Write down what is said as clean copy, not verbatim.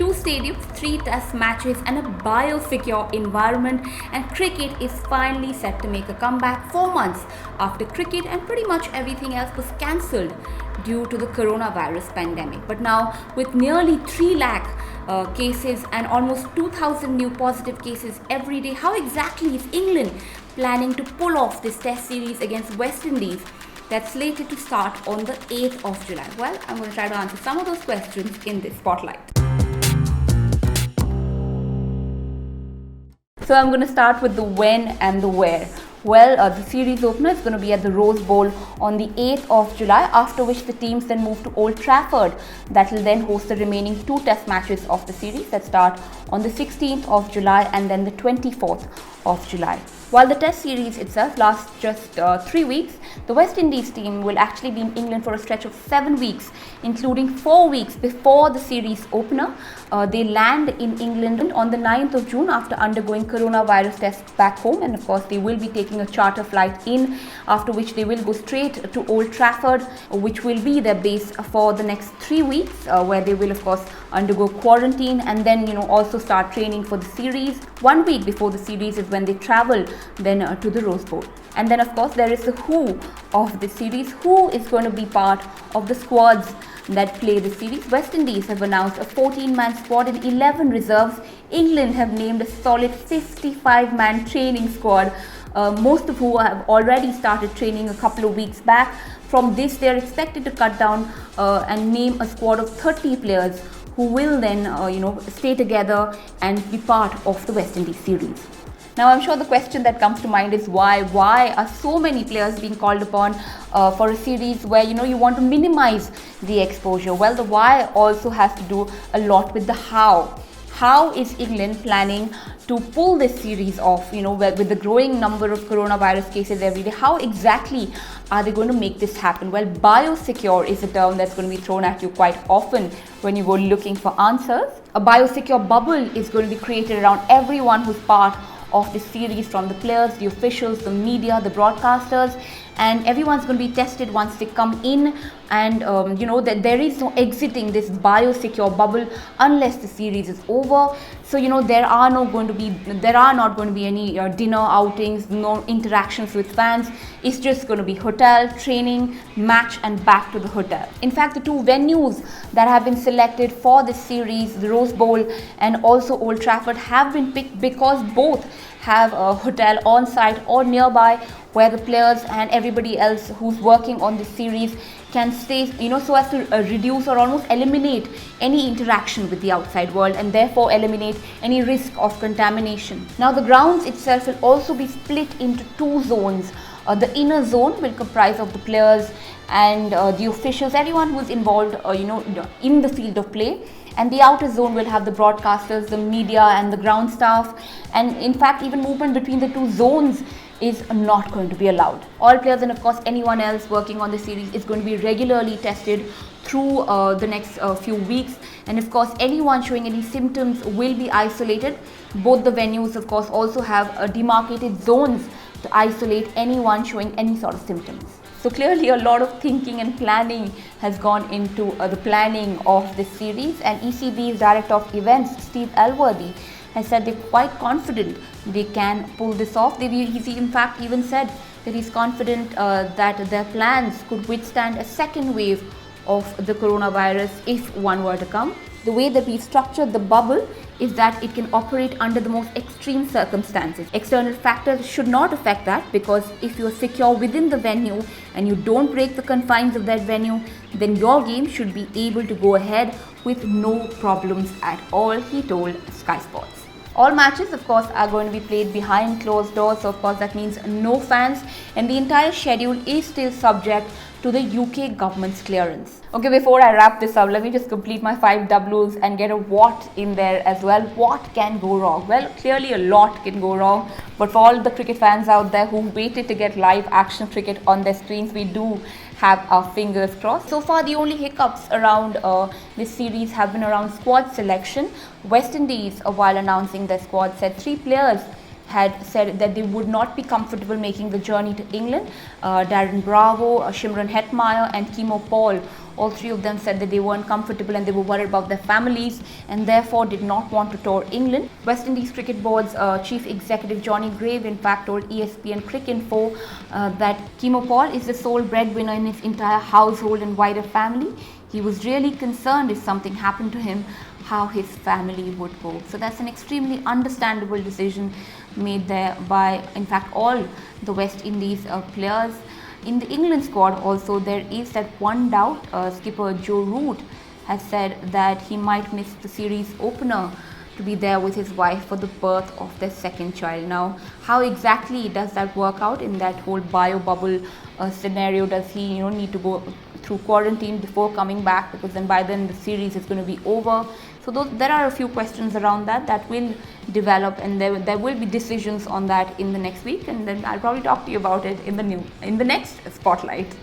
Two stadiums, 3 test matches, and a biosecure environment, and cricket is finally set to make a comeback 4 months after cricket and pretty much everything else was cancelled due to the coronavirus pandemic. But now, with nearly 3 lakh cases and almost 2,000 new positive cases every day, how exactly is England planning to pull off this test series against West Indies that's slated to start on the 8th of July? Well, I'm going to try to answer some of those questions in this spotlight. So I'm going to start with the when and the where. Well, the series opener is going to be at the Rose Bowl on the 8th of July, after which the teams then move to Old Trafford. That will then host the remaining 2 test matches of the series that start on the 16th of July and then the 24th of July. While the test series itself lasts just 3 weeks, the West Indies team will actually be in England for a stretch of 7 weeks, including 4 weeks before the series opener. They land in England on the 9th of June after undergoing coronavirus tests back home, and of course they will be taking a charter flight in, after which they will go straight to Old Trafford, which will be their base for the next 3 weeks, where they will of course undergo quarantine and then also start training for the series. 1 week before the series is when they travel then to the Rose Bowl. And then of course there is the who of the series. Who is going to be part of the squads that play the series? West Indies have announced a 14-man squad and 11 reserves. England have named a solid 55-man training squad, most of who have already started training a couple of weeks back. From this, they are expected to cut down and name a squad of 30 players who will then stay together and be part of the West Indies series. Now, I'm sure the question that comes to mind is why are so many players being called upon for a series where you want to minimize the exposure? Well, the why also has to do a lot with the how. How is England planning to pull this series off, with the growing number of coronavirus cases every day? How exactly are they going to make this happen? Well, biosecure is a term that's going to be thrown at you quite often when you go looking for answers. A biosecure bubble is going to be created around everyone who's part of the series, from the players, the officials, the media, the broadcasters, and everyone's going to be tested once they come in, and that there is no exiting this biosecure bubble unless the series is over. So there are not going to be any dinner outings, no interactions with fans. It's just going to be hotel, training, match, and back to the hotel. In fact, the 2 venues that have been selected for this series, the Rose Bowl and also Old Trafford, have been picked because both have a hotel on site or nearby where the players and everybody else who's working on this series can stay, so as to reduce or almost eliminate any interaction with the outside world, and therefore eliminate any risk of contamination. Now, the grounds itself will also be split into 2 zones. The inner zone will comprise of the players and the officials, everyone who's involved, in the field of play. And the outer zone will have the broadcasters, the media, and the ground staff. And in fact, even movement between the 2 zones is not going to be allowed. All players and of course anyone else working on the series is going to be regularly tested through the next few weeks. And of course anyone showing any symptoms will be isolated. Both the venues of course also have demarcated zones to isolate anyone showing any sort of symptoms. So clearly a lot of thinking and planning has gone into the planning of this series, and ECB's Director of Events, Steve Elworthy, has said they're quite confident they can pull this off. He in fact even said that he's confident that their plans could withstand a second wave of the coronavirus if one were to come. The way that we've structured the bubble is that it can operate under the most extreme circumstances. External factors should not affect that, because if you're secure within the venue and you don't break the confines of that venue, then your game should be able to go ahead with no problems at all, he told Sky Sports. All matches, of course, are going to be played behind closed doors, so of course that means no fans, and the entire schedule is still subject to the UK government's clearance. Okay, before I wrap this up, let me just complete my 5 W's and get a what in there as well. What can go wrong? Well, clearly a lot can go wrong, but for all the cricket fans out there who waited to get live action cricket on their screens, we do have our fingers crossed. So far, the only hiccups around this series have been around squad selection. West Indies, while announcing their squad, said 3 players had said that they would not be comfortable making the journey to England. Darren Bravo, Shimron Hetmyer and Kemo Paul All three of them said that they weren't comfortable and they were worried about their families and therefore did not want to tour England. West Indies Cricket Board's chief executive Johnny Grave in fact told ESPN Cricinfo that Keemo Paul is the sole breadwinner in his entire household and wider family. He was really concerned if something happened to him, how his family would go. So that's an extremely understandable decision made there by, in fact, all the West Indies players. In the England squad also, there is that one doubt. Skipper Joe Root has said that he might miss the series opener to be there with his wife for the birth of their second child. Now, how exactly does that work out in that whole bio bubble scenario? Does he need to go through quarantine before coming back, because then by then the series is going to be over? So there are a few questions around that will develop, and there will be decisions on that in the next week, and then I'll probably talk to you about it in the next Spotlight.